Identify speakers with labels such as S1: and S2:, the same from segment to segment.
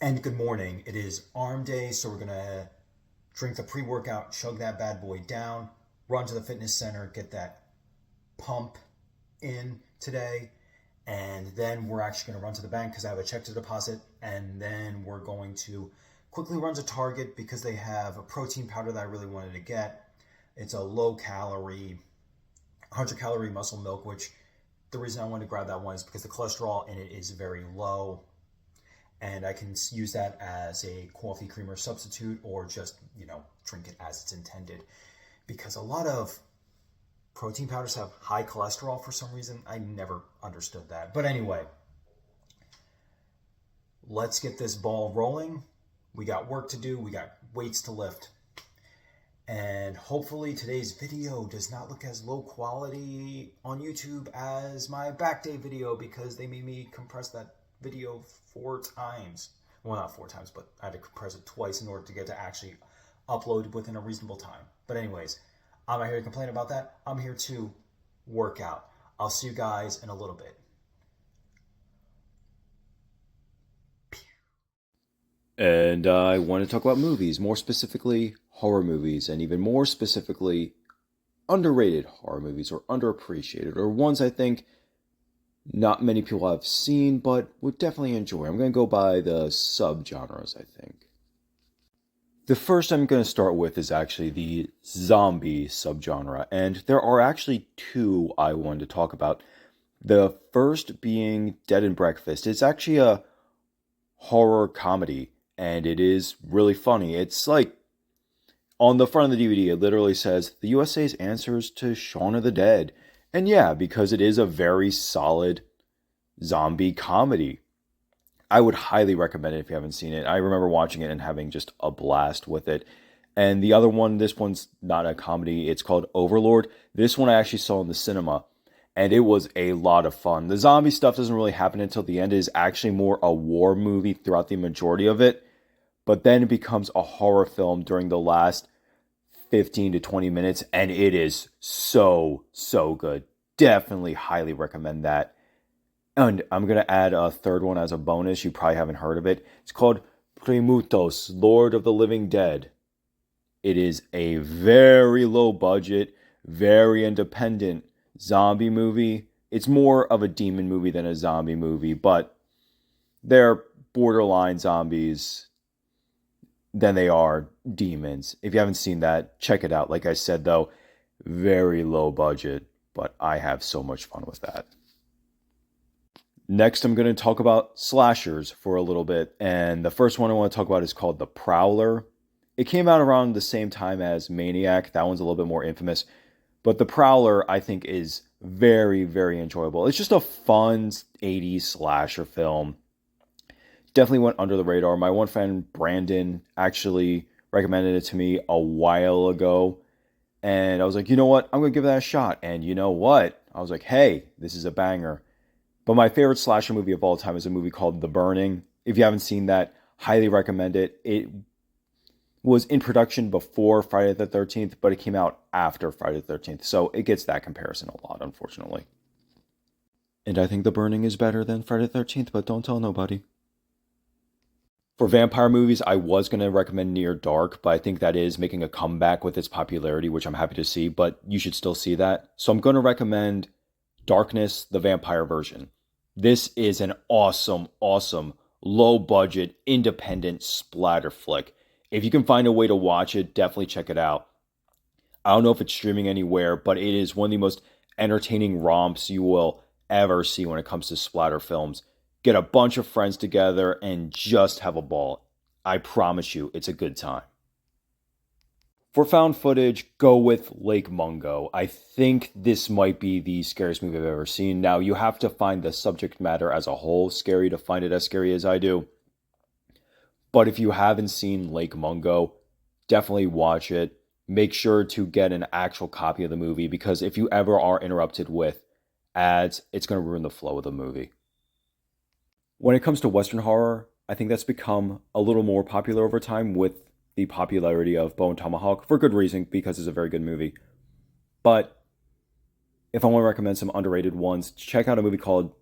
S1: And good morning. It is arm day, so we're gonna drink the pre-workout, chug that bad boy down, run to the fitness center, get that pump in today, and then we're actually gonna run to the bank because I have a check to deposit, and then we're going to quickly run to Target because they have a protein powder that I really wanted to get. It's a low calorie, 100 calorie muscle milk, which the reason I wanted to grab that one is because the cholesterol in it is very low, and I can use that as a coffee creamer substitute or just, drink it as it's intended. Because a lot of protein powders have high cholesterol for some reason. I never understood that. But anyway, let's get this ball rolling. We got work to do, we got weights to lift. And hopefully today's video does not look as low quality on YouTube as my back day video because they made me compress that video 4 times. Well, not 4 times, but I had to compress it twice in order to get to actually upload within a reasonable time. But anyways, I'm not here to complain about that. I'm here to work out. I'll see you guys in a little bit.
S2: And I want to talk about movies, more specifically horror movies, and even more specifically underrated horror movies or underappreciated, or ones I think not many people have seen but would definitely enjoy. I'm going to go by the subgenres, I think. The first I'm going to start with is actually the zombie subgenre, and there are actually two I wanted to talk about. The first being Dead and Breakfast. It's actually a horror comedy, and it is really funny. It's like on the front of the DVD, it literally says the USA's answers to Shaun of the Dead. And yeah, because it is a very solid zombie comedy. I would highly recommend it if you haven't seen it. I remember watching it and having just a blast with it. And the other one, this one's not a comedy. It's called Overlord. This one I actually saw in the cinema, and it was a lot of fun. The zombie stuff doesn't really happen until the end. It is actually more a war movie throughout the majority of it. But then it becomes a horror film during the last 15 to 20 minutes, and it is so good. Definitely highly recommend that. And I'm going to add a third one as a bonus. You probably haven't heard of it. It's called Primutos, Lord of the Living Dead. It is a very low budget, very independent zombie movie. It's more of a demon movie than a zombie movie, but they're borderline zombies than they are demons. If you haven't seen that, check it out. Like I said, though, very low budget, but I have so much fun with that. Next, I'm going to talk about slashers for a little bit, and the first one I want to talk about is called The Prowler. It came out around the same time as Maniac. That one's a little bit more infamous, but The Prowler, I think, is very enjoyable. It's just a fun 80s slasher film. Definitely went under the radar. My one friend, Brandon, actually recommended it to me a while ago, and I was like, you know what? I'm going to give that a shot. And you know what? I was like, hey, this is a banger. But my favorite slasher movie of all time is a movie called The Burning. If you haven't seen that, highly recommend it. It was in production before Friday the 13th, but it came out after Friday the 13th. So it gets that comparison a lot, unfortunately. And I think The Burning is better than Friday the 13th, but don't tell nobody. For vampire movies, I was going to recommend Near Dark, but I think that is making a comeback with its popularity, which I'm happy to see, but you should still see that. So I'm going to recommend Darkness, the vampire version. This is an awesome, low budget, independent splatter flick. If you can find a way to watch it, definitely check it out. I don't know if it's streaming anywhere, but it is one of the most entertaining romps you will ever see when it comes to splatter films. Get a bunch of friends together and just have a ball. I promise you, it's a good time. For found footage, go with Lake Mungo. I think this might be the scariest movie I've ever seen. Now, you have to find the subject matter as a whole scary to find it as scary as I do. But if you haven't seen Lake Mungo, definitely watch it. Make sure to get an actual copy of the movie, because if you ever are interrupted with ads, it's going to ruin the flow of the movie. When it comes to Western horror, I think that's become a little more popular over time with the popularity of Bone Tomahawk, for good reason, because it's a very good movie. But if I want to recommend some underrated ones, check out a movie called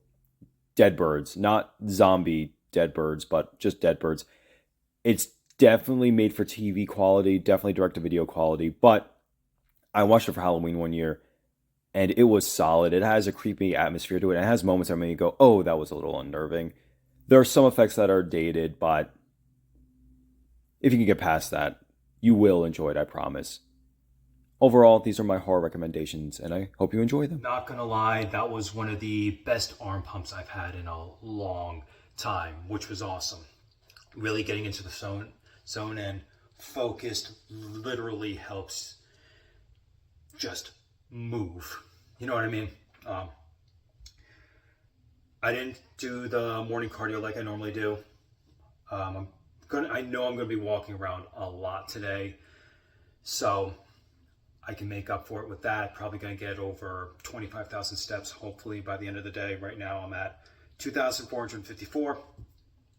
S2: Dead Birds, not zombie dead birds, but just dead birds. It's definitely made for TV quality, definitely direct to video quality, but I watched it for Halloween one year and it was solid. It has a creepy atmosphere to it. And it has moments that make you go, oh, that was a little unnerving. There are some effects that are dated, but if you can get past that, you will enjoy it, I promise. Overall, these are my horror recommendations, and I hope you enjoy them.
S1: Not gonna lie, that was one of the best arm pumps I've had in a long time, which was awesome. Really getting into the zone and focused literally helps just move. You know what I mean? I didn't do the morning cardio like I normally do. I know I'm gonna be walking around a lot today, so I can make up for it with that. Probably gonna get over 25,000 steps, hopefully by the end of the day. Right now I'm at 2,454,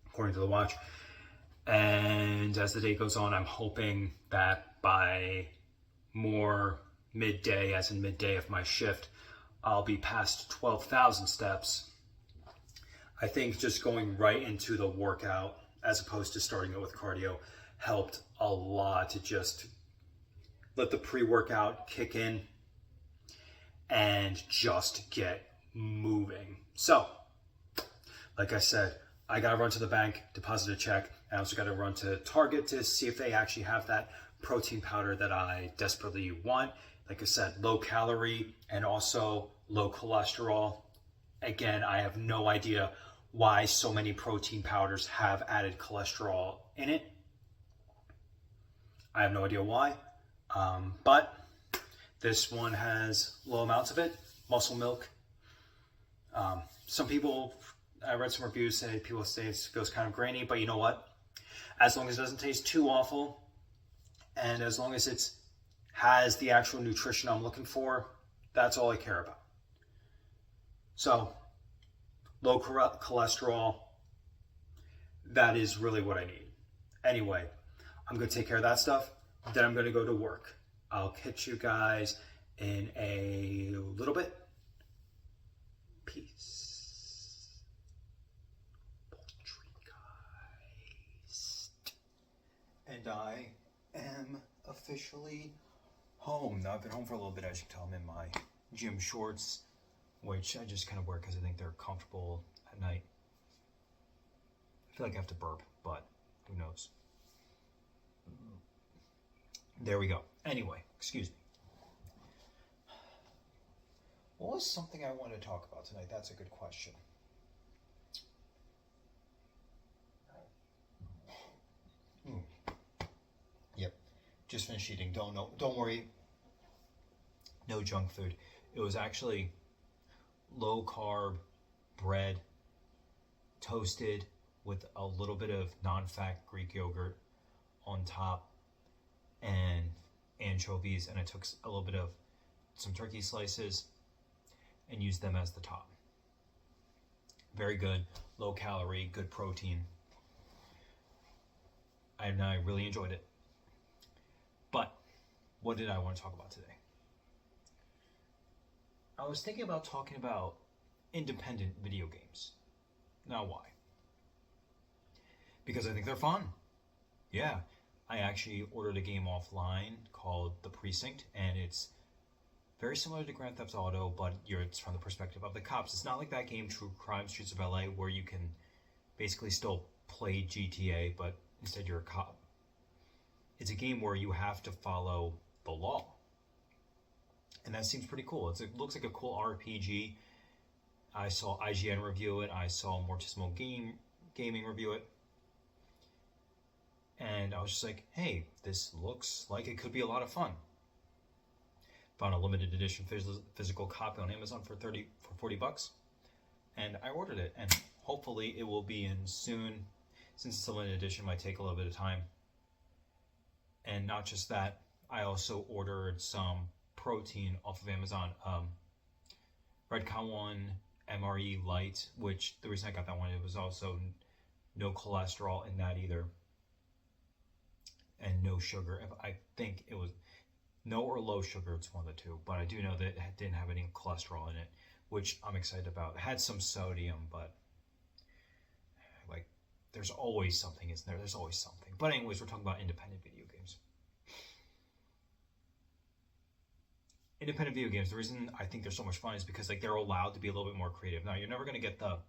S1: according to the watch. And as the day goes on, I'm hoping that by more midday, as in midday of my shift, I'll be past 12,000 steps. I think just going right into the workout as opposed to starting it with cardio helped a lot to just let the pre-workout kick in and just get moving. So, like I said, I gotta run to the bank, deposit a check. I also gotta run to Target to see if they actually have that protein powder that I desperately want. Like I said, low calorie and also low cholesterol. Again, I have no idea why so many protein powders have added cholesterol in it. I have no idea why. But this one has low amounts of it, muscle milk. Some people, I read some reviews say people say it feels kind of grainy, but you know what? As long as it doesn't taste too awful, and as long as it has the actual nutrition I'm looking for, that's all I care about. So, low cholesterol, that is really what I need. Anyway, I'm going to take care of that stuff. Then I'm going to go to work. I'll catch you guys in a little bit. Peace. Poltergeist. And I am officially home. Now, I've been home for a little bit, as you can tell. I'm in my gym shorts, which I just kind of wear because I think they're comfortable at night. I feel like I have to burp, but who knows? There we go. Anyway, excuse me. What was something I wanted to talk about tonight? That's a good question. Yep. Just finished eating. Don't worry. No junk food. It was actually low carb bread, toasted with a little bit of non-fat Greek yogurt on top, and anchovies, and I took a little bit of some turkey slices and used them as the top. Very good, low calorie, good protein. And I really enjoyed it. But what did I want to talk about today? I was thinking about talking about independent video games. Now why? Because I think they're fun. Yeah. I actually ordered a game offline called The Precinct, and it's very similar to Grand Theft Auto, but it's from the perspective of the cops. It's not like that game, True Crime Streets of LA, where you can basically still play GTA, but instead you're a cop. It's a game where you have to follow the law. And that seems pretty cool. It looks like a cool RPG. I saw IGN review it. I saw Mortismo Gaming review it. And I was just like, hey, this looks like it could be a lot of fun. Found a limited edition physical copy on Amazon for $40. And I ordered it. And hopefully it will be in soon. Since it's a limited edition, it might take a little bit of time. And not just that, I also ordered some protein off of Amazon. Redcon 1 MRE Light, which the reason I got that one, it was also no cholesterol in that either. And no sugar. I think it was no or low sugar, it's one of the two. But I do know that it didn't have any cholesterol in it, which I'm excited about. It had some sodium, but like There's always something, isn't there? There's always something. But anyways, we're talking about independent video games. Independent video games, the reason I think they're so much fun is because like they're allowed to be a little bit more creative. Now, you're never going to get the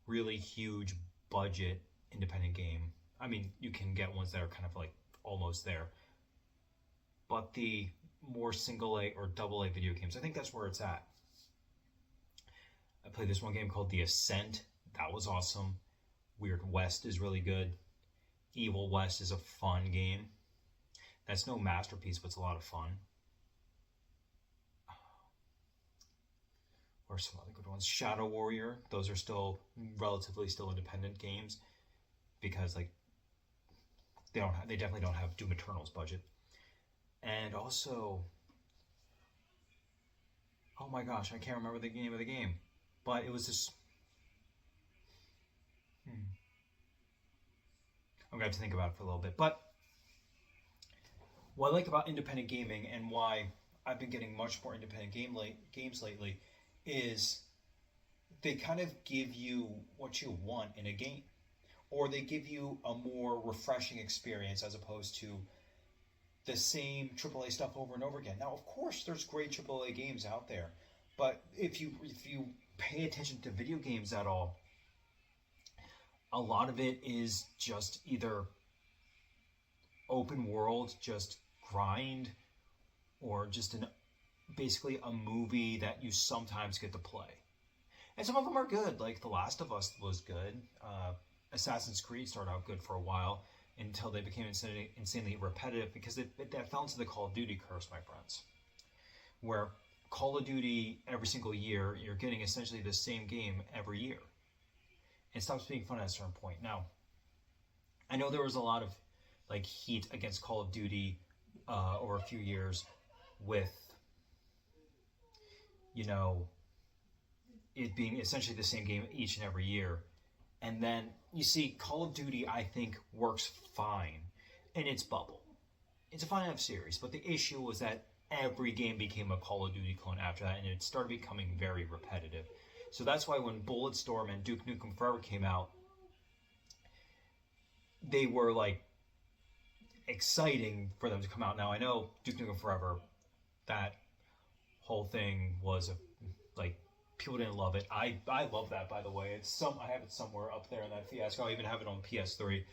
S1: really huge budget independent game. I mean, you can get ones that are kind of like almost there. But the more single A or double A video games, I think that's where it's at. I played this one game called The Ascent. That was awesome. Weird West is really good. Evil West is a fun game. That's no masterpiece, but it's a lot of fun. Or some other good ones. Shadow Warrior. Those are still relatively still independent games because like they definitely don't have Doom Eternal's budget. And also, oh my gosh, I can't remember the name of the game, but it was this. I'm gonna have to think about it for a little bit. But what I like about independent gaming and why I've been getting much more independent games lately is they kind of give you what you want in a game, or they give you a more refreshing experience as opposed to the same AAA stuff over and over again. Now, of course, there's great AAA games out there, but if you pay attention to video games at all, a lot of it is just either open world, just grind, or just basically a movie that you sometimes get to play. And some of them are good, like The Last of Us was good. Assassin's Creed started out good for a while until they became insanely repetitive because that fell into the Call of Duty curse, my friends. Where Call of Duty, every single year, you're getting essentially the same game every year. It stops being fun at a certain point. Now, I know there was a lot of like heat against Call of Duty over a few years with, you know, it being essentially the same game each and every year. And then, you see, Call of Duty, I think, works fine in its bubble. It's a fine enough series, but the issue was that every game became a Call of Duty clone after that, and it started becoming very repetitive. So that's why when Bulletstorm and Duke Nukem Forever came out, they were, like, exciting for them to come out. Now, I know Duke Nukem Forever, that whole thing was, like, people didn't love it. I love that, by the way. I have it somewhere up there in that fiasco. I even have it on PS3.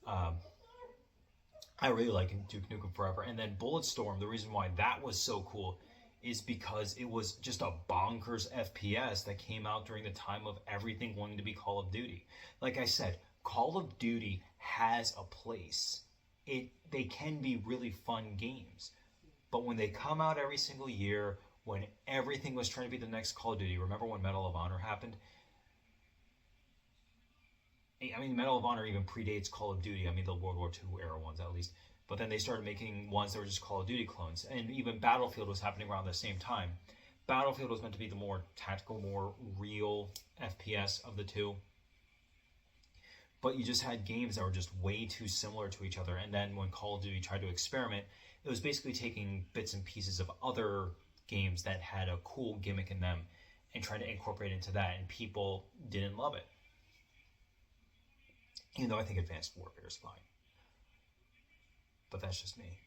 S1: I really like Duke Nukem Forever. And then Bulletstorm, the reason why that was so cool is because it was just a bonkers FPS that came out during the time of everything wanting to be Call of Duty. Like I said, Call of Duty has a place. They can be really fun games. But when they come out every single year, when everything was trying to be the next Call of Duty. Remember when Medal of Honor happened? I mean, Medal of Honor even predates Call of Duty. I mean, the World War II era ones at least. But then they started making ones that were just Call of Duty clones. And even Battlefield was happening around the same time. Battlefield was meant to be the more tactical, more real FPS of the two. But you just had games that were just way too similar to each other. And then when Call of Duty tried to experiment, it was basically taking bits and pieces of other games that had a cool gimmick in them and trying to incorporate into that, and people didn't love it. Even though I think Advanced Warfare is fine. But that's just me.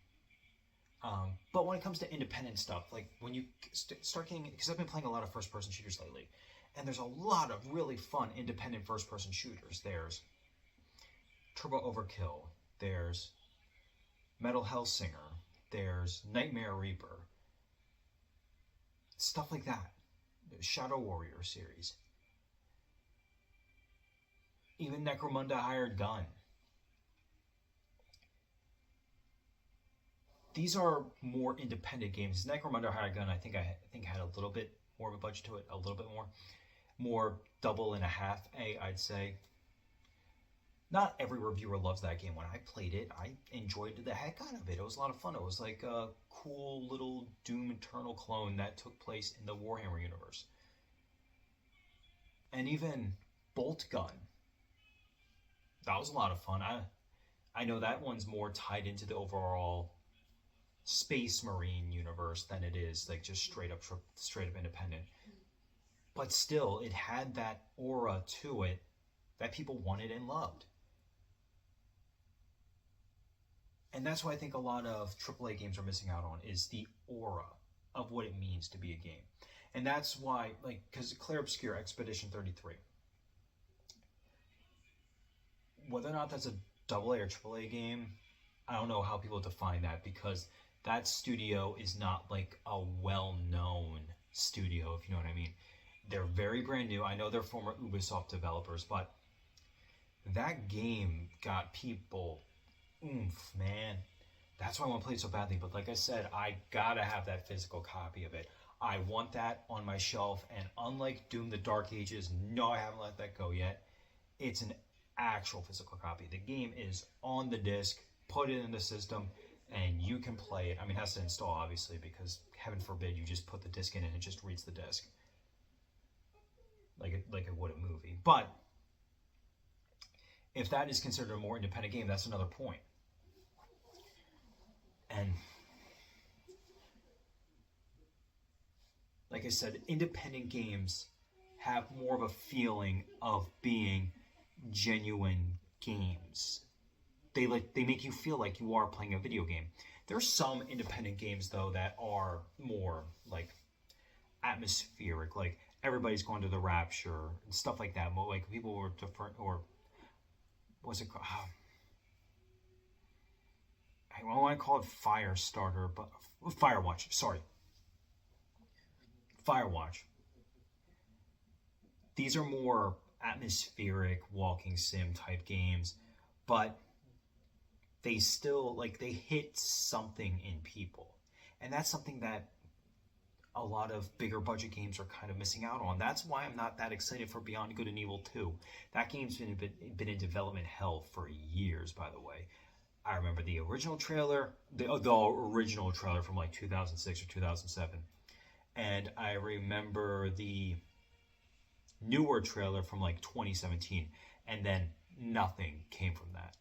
S1: But when it comes to independent stuff, like when you start getting, because I've been playing a lot of first-person shooters lately, and there's a lot of really fun independent first-person shooters. There's Turbo Overkill, there's Metal Hellsinger, there's Nightmare Reaper, stuff like that. The Shadow Warrior series. Even Necromunda Hired Gun. These are more independent games. Necromunda Hired Gun, I think had a little bit more of a budget to it, a little bit more double and a half A, I'd say. Not every reviewer loves that game. When I played it, I enjoyed the heck out of it. It was a lot of fun. It was like a cool little Doom Eternal clone that took place in the Warhammer universe. And even Bolt Gun. That was a lot of fun. I know that one's more tied into the overall Space Marine universe than it is like just straight up independent. But still, it had that aura to it that people wanted and loved. And that's what I think a lot of AAA games are missing out on, is the aura of what it means to be a game. And that's why, like, because Clair Obscur Expedition 33, whether or not that's a AA or AAA game, I don't know how people define that, because that studio is not like a well-known studio, if you know what I mean. They're very brand new. I know they're former Ubisoft developers, but that game got people oomph, man. That's why I want to play it so badly. But like I said, I gotta have that physical copy of it. I want that on my shelf. And unlike Doom: The Dark Ages, no, I haven't let that go yet. It's an actual physical copy. The game is on the disc. Put it in the system, and you can play it. I mean, it has to install, obviously, because heaven forbid you just put the disc in and it just reads the disc, like it would a movie. But if that is considered a more independent game, that's another point. And like I said, independent games have more of a feeling of being genuine games. They make you feel like you are playing a video game. There's some independent games though that are more like atmospheric, like everybody's going to the Rapture and stuff like that. Like people were different, or what's it called? I want to call it Firestarter, but Firewatch. Sorry, Firewatch. These are more atmospheric walking sim type games, but they still, like, they hit something in people. And that's something that a lot of bigger budget games are kind of missing out on. That's why I'm not that excited for Beyond Good and Evil 2. That game's been in development hell for years, by the way. I remember the original trailer, the original trailer from like 2006 or 2007. And I remember the newer trailer from like 2017. And then nothing came from that.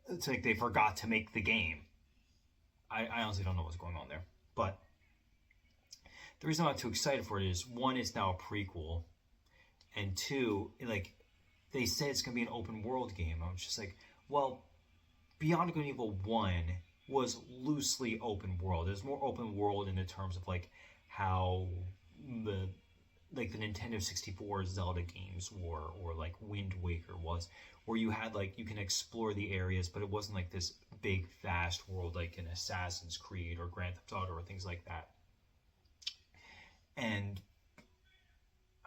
S1: It's like they forgot to make the game. I honestly don't know what's going on there. But the reason I'm not too excited for it is, one, it's now a prequel. And two, like, they said it's going to be an open world game. I was just like, well, Beyond Good and Evil 1 was loosely open world. It was more open world in the terms of like how the Nintendo 64 Zelda games were, or like Wind Waker was, where you had like, you can explore the areas, but it wasn't like this big vast world like in Assassin's Creed or Grand Theft Auto or things like that. And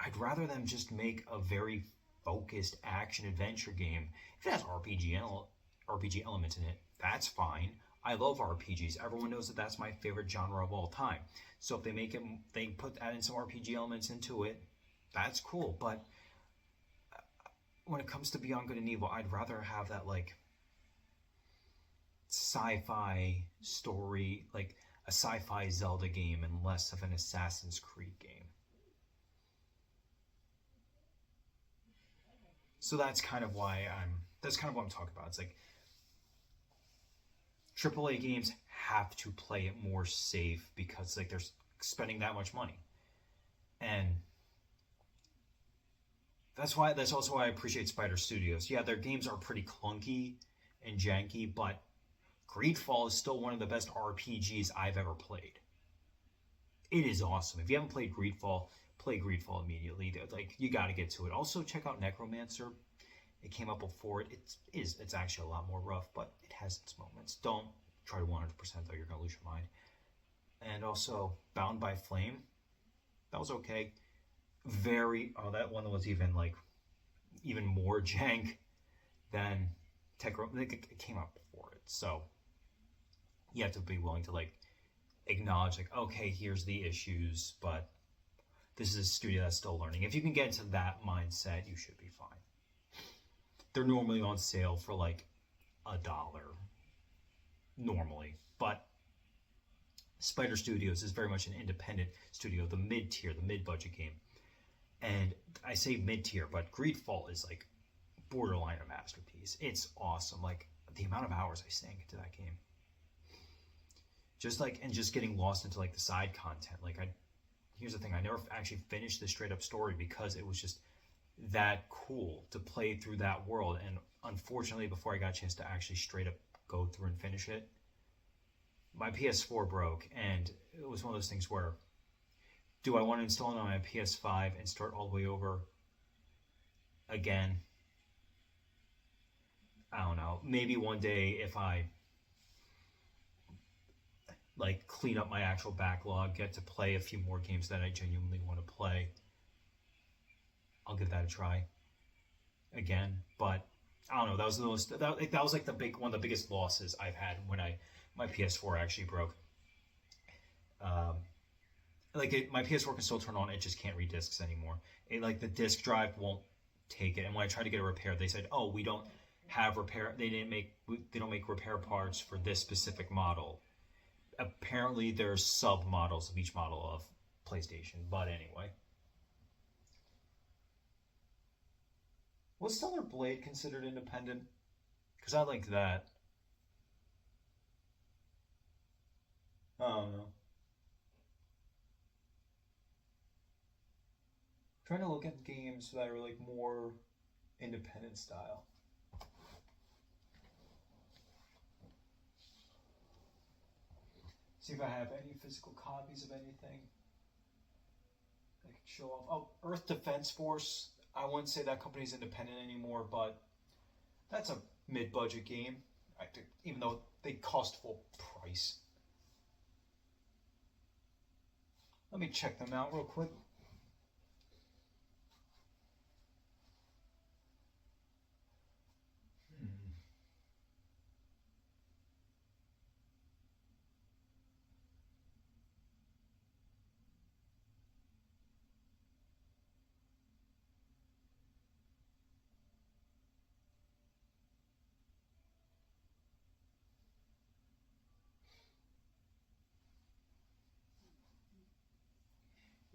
S1: I'd rather them just make a very focused action adventure game. If it has RPG elements in it, that's fine. I love RPGs. Everyone knows that that's my favorite genre of all time. So if they make it, they add in some RPG elements into it, that's cool. But when it comes to Beyond Good and Evil, I'd rather have that like sci-fi story, like a sci-fi Zelda game, and less of an Assassin's Creed game. So that's kind of what I'm talking about. It's like AAA games have to play it more safe, because like they're spending that much money. And that's also why I appreciate Spider Studios. Yeah, their games are pretty clunky and janky, but Greedfall is still one of the best RPGs I've ever played. It is awesome. If you haven't played Greedfall, play Greedfall immediately. Like, you got to get to it. Also, check out Necromancer. It came up before it. It's actually a lot more rough, but it has its moments. Don't try to 100% though. You're going to lose your mind. And also, Bound by Flame. That was okay. That one was even more jank than it came out before it. So you have to be willing to like acknowledge, like, okay, here's the issues, but this is a studio that's still learning. If you can get into that mindset, you should be fine. They're normally on sale for like $1 normally, but Spider Studios is very much an independent studio, the mid-tier, the mid-budget game. And I say mid-tier, but Greedfall is like borderline a masterpiece. It's awesome. Like, the amount of hours I sank into that game. Just getting lost into like the side content. Like, here's the thing, I never actually finished the straight up story because it was just that cool to play through that world. And unfortunately, before I got a chance to actually straight up go through and finish it, my PS4 broke, and it was one of those things where, do I want to install it on my PS5 and start all the way over again? I don't know. Maybe one day if I like clean up my actual backlog, get to play a few more games that I genuinely want to play, I'll give that a try again. But I don't know. That was the most. That was like the big one of the biggest losses I've had when my PS4 actually broke. My PS4 can still turn on. It just can't read discs anymore. Like the disc drive won't take it. And when I tried to get it repaired, they said, "Oh, we don't have repair. They don't make repair parts for this specific model." Apparently, there's sub models of each model of PlayStation. But anyway, was Stellar Blade considered independent? Because I like that. I don't know. Trying to look at games that are like more independent style. See if I have any physical copies of anything I could show off. Oh, Earth Defense Force. I wouldn't say that company's independent anymore, but that's a mid-budget game. Even though they cost full price. Let me check them out real quick.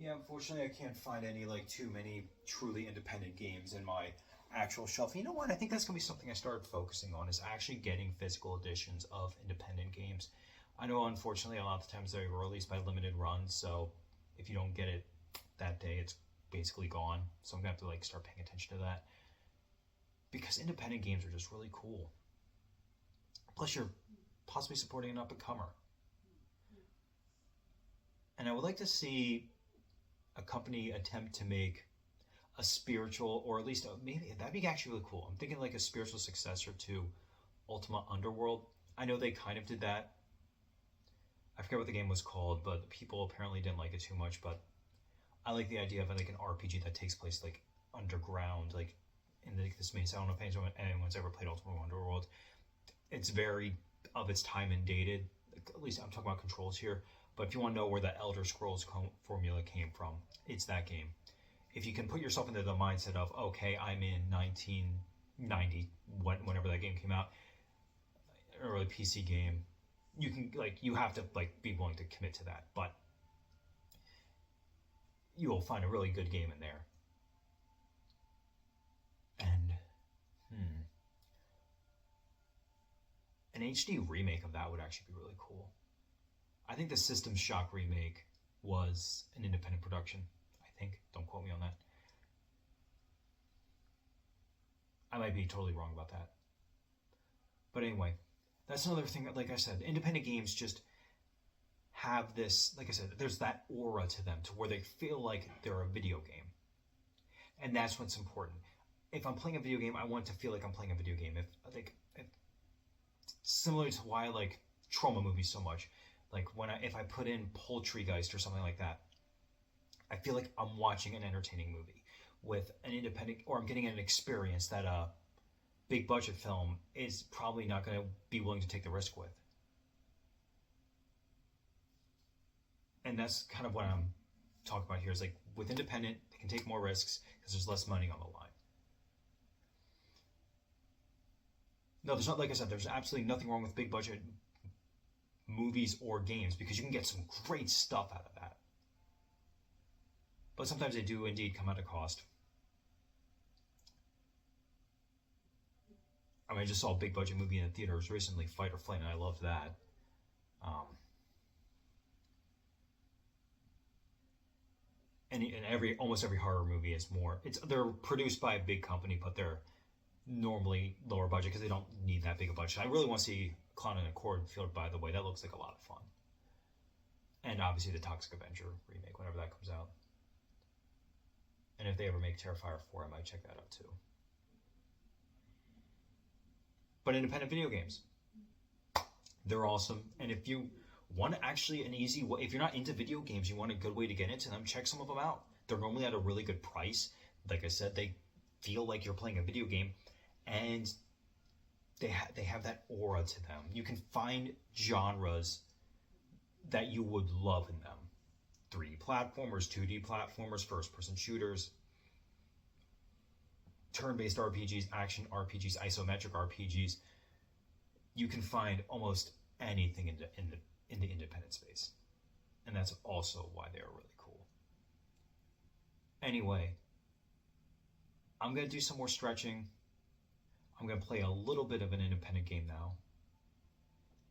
S1: Yeah, unfortunately, I can't find any like too many truly independent games in my actual shelf. You know what? I think that's gonna be something I started focusing on is actually getting physical editions of independent games. I know, unfortunately, a lot of the times they were released by limited runs, so if you don't get it that day, it's basically gone. So I'm gonna have to like start paying attention to that because independent games are just really cool. Plus, you're possibly supporting an up and comer, and I would like to see a company attempt to make a spiritual, or at least maybe that'd be actually really cool. I'm thinking like a spiritual successor to Ultima Underworld. I know they kind of did that. I forget what the game was called, but people apparently didn't like it too much. But I like the idea of like an RPG that takes place like underground, like in this maze. I don't know if anyone's ever played Ultima Underworld. It's very of its time and dated. At least I'm talking about controls here. But if you want to know where the Elder Scrolls formula came from, it's that game. If you can put yourself into the mindset of, okay, I'm in 1990, whenever that game came out, early PC game, you can you have to be willing to commit to that. But you will find a really good game in there. And an HD remake of that would actually be really cool. I think the System Shock remake was an independent production. I think. Don't quote me on that. I might be totally wrong about that. But anyway, that's another thing that, like I said, independent games just have this, like I said, there's that aura to them to where they feel like they're a video game. And that's what's important. If I'm playing a video game, I want to feel like I'm playing a video game. If similar to why I like trauma movies so much. Like if I put in Poultrygeist or something like that, I feel like I'm watching an entertaining movie with an independent, or I'm getting an experience that a big budget film is probably not going to be willing to take the risk with. And that's kind of what I'm talking about here is like with independent, they can take more risks because there's less money on the line. No, there's not, like I said, there's absolutely nothing wrong with big budget movies or games because you can get some great stuff out of that. But sometimes they do indeed come at a cost. I mean, I just saw a big budget movie in the theaters recently, Fight or Flight, and I loved that. and almost every horror movie is more. They're produced by a big company, but they're normally lower budget because they don't need that big a budget. I really want to see Clown in a Cornfield, by the way. That looks like a lot of fun. And obviously the Toxic Avenger remake, whenever that comes out. And if they ever make Terrifier 4, I might check that out too. But independent video games, they're awesome. And if you want actually an easy way, if you're not into video games, you want a good way to get into them, check some of them out. They're normally at a really good price. Like I said, they feel like you're playing a video game, and they have that aura to them. You can find genres that you would love in them. 3D platformers, 2D platformers, first-person shooters, turn-based RPGs, action RPGs, isometric RPGs. You can find almost anything in the independent space. And that's also why they're really cool. Anyway, I'm going to do some more stretching. I'm going to play a little bit of an independent game now.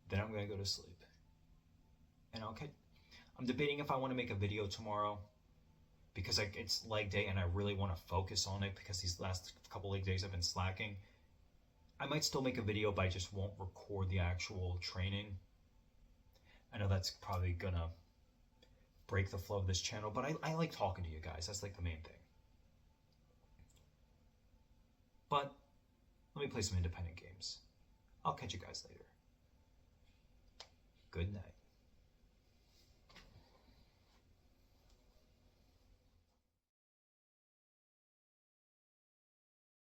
S1: Then I'm going to go to sleep. And I'm debating if I want to make a video tomorrow, because it's leg day and I really want to focus on it, because these last couple leg days I've been slacking. I might still make a video, but I just won't record the actual training. I know that's probably gonna break the flow of this channel, but I like talking to you guys. That's like the main thing. But let me play some independent games. I'll catch you guys later. Good night.